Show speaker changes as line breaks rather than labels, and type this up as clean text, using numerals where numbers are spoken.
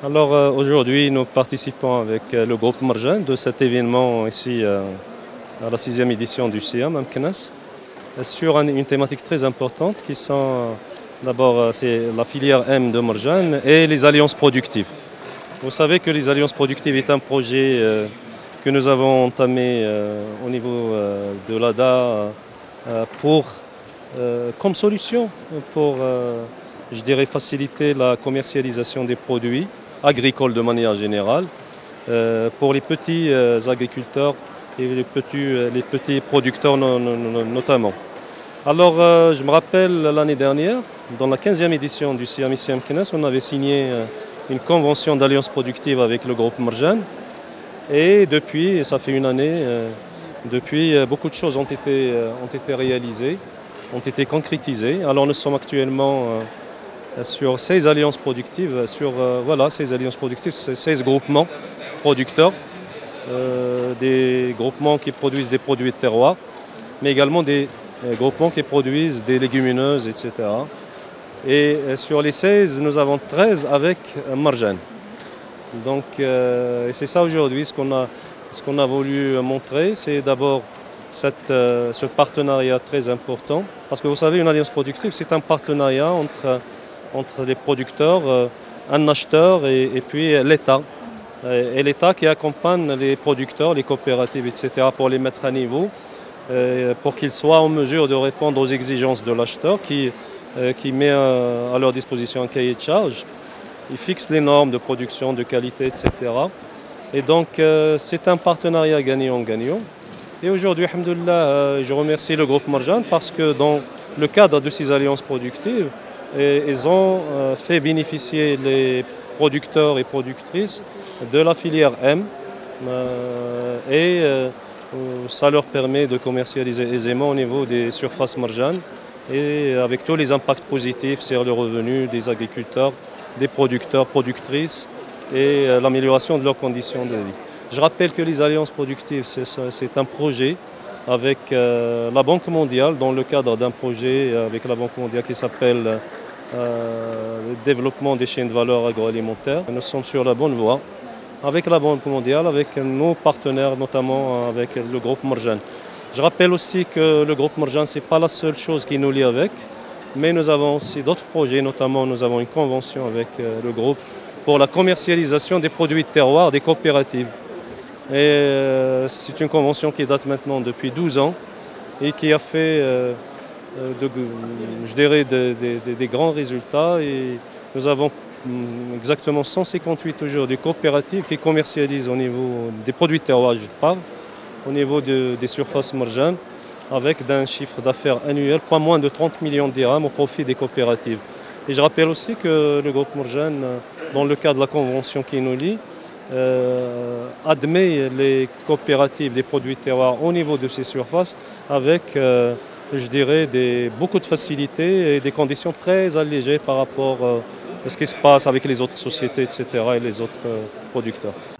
Alors aujourd'hui, nous participons avec le groupe Marjan de cet événement ici à la 6e édition du SIAM Amkenas sur une thématique très importante qui sont d'abord c'est la filière M de Marjan et les alliances productives. Vous savez que les alliances productives est un projet que nous avons entamé au niveau de l'ADA comme solution pour, je dirais, faciliter la commercialisation des produits agricoles de manière générale, pour les petits agriculteurs et les petits producteurs notamment. Alors, je me rappelle l'année dernière, dans la 15e édition du SIAM ici à Meknès, on avait signé une convention d'alliance productive avec le groupe Marjan. Et depuis, ça fait une année, depuis, beaucoup de choses ont été réalisées, ont été concrétisées. Alors nous sommes actuellement sur 16 alliances productives, voilà, 16 alliances productives, 16 groupements producteurs, des groupements qui produisent des produits de terroir, mais également des groupements qui produisent des légumineuses, etc. Et sur les 16, nous avons 13 avec Marjan. Donc c'est ça aujourd'hui, ce qu'on a voulu montrer, c'est d'abord ce partenariat très important. Parce que vous savez, une alliance productive, c'est un partenariat entre les producteurs, un acheteur et puis l'État. Et l'État qui accompagne les producteurs, les coopératives, etc. pour les mettre à niveau, pour qu'ils soient en mesure de répondre aux exigences de l'acheteur qui met à leur disposition un cahier de charges. Il fixe les normes de production, de qualité, etc. Et donc c'est un partenariat gagnant-gagnant. Et aujourd'hui, alhamdoulilah, je remercie le groupe Marjan parce que dans le cadre de ces alliances productives, ils ont fait bénéficier les producteurs et productrices de la filière M et ça leur permet de commercialiser aisément au niveau des surfaces Marjan et avec tous les impacts positifs sur le revenu des agriculteurs, des producteurs, productrices et l'amélioration de leurs conditions de vie. Je rappelle que les alliances productives, c'est un projet avec la Banque mondiale, dans le cadre d'un projet avec la Banque mondiale qui s'appelle le développement des chaînes de valeur agroalimentaire. Nous sommes sur la bonne voie avec la Banque mondiale, avec nos partenaires, notamment avec le groupe Marjan. Je rappelle aussi que le groupe Marjan, ce n'est pas la seule chose qui nous lie avec, mais nous avons aussi d'autres projets, notamment nous avons une convention avec le groupe pour la commercialisation des produits de terroir des coopératives. Et c'est une convention qui date maintenant depuis 12 ans et qui a fait, je dirais, des grands résultats. Et nous avons exactement 158 aujourd'hui coopératives qui commercialisent au niveau des produits de terroir, je parle, au niveau des surfaces Marjan, avec un chiffre d'affaires annuel pas moins de 30 millions de dirhams au profit des coopératives. Et je rappelle aussi que le groupe Marjan, dans le cadre de la convention qui nous lie, admet les coopératives des produits de terroir au niveau de ces surfaces avec, je dirais, beaucoup de facilités et des conditions très allégées par rapport à ce qui se passe avec les autres sociétés, etc. et les autres producteurs.